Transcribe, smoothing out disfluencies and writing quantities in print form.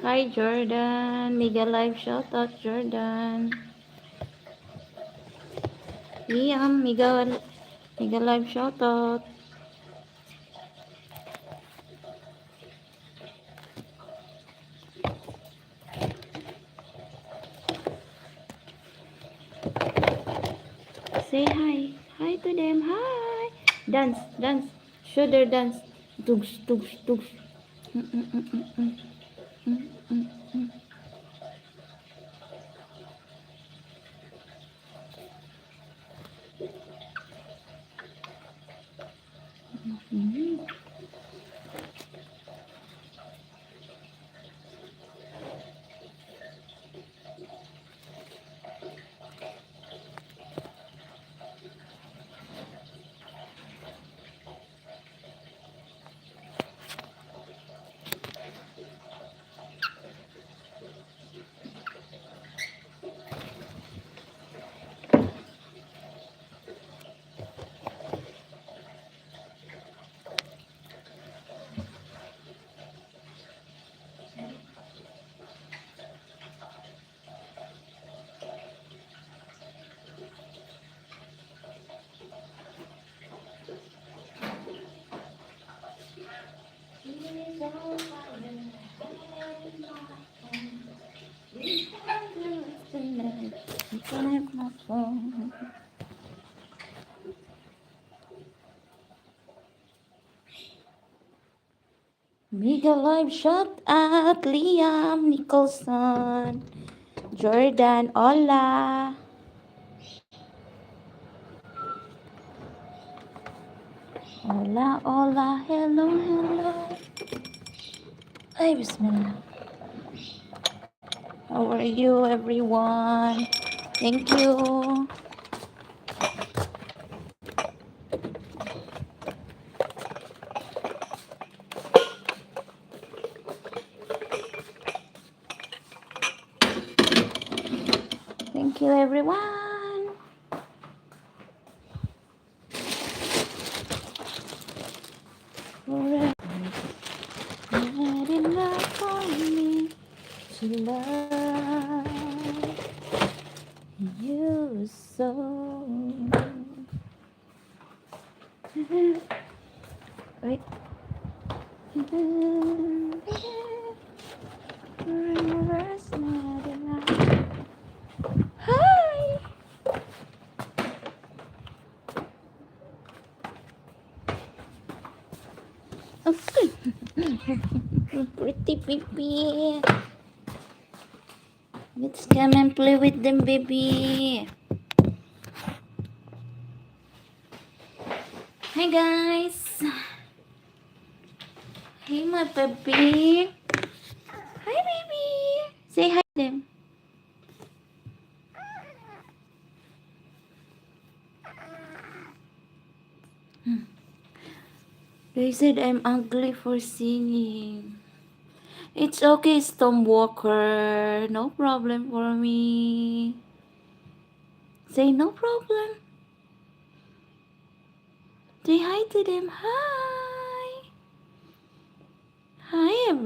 Hi Jordan, mega live shout out Jordan. Liam, mega live shout out. Say hi. Hi to them. Hi. Dance, dance. Shoulder dance. Tugs, tugs, tugs. Mm, mm, mm, mm, mm, mm, mm, mm. Mm. Connect my phone. Mega live shot at Liam Nicholson. Jordan, hola. Hola, hola, hello, hello. Ay, bismillah. How are you, everyone? Thank you. Thank you, everyone. Forever, not enough for me to love you so. Wait. Forever's not enough. Hi. Okay. Pretty baby. Let's come and play with them, baby. Hi, guys. Hey, my baby. Hi, baby. Say hi to them. They said I'm ugly for singing. It's okay, Stormwalker. No problem for me. Say no problem. Say hi to them. Hi. Hi, everyone.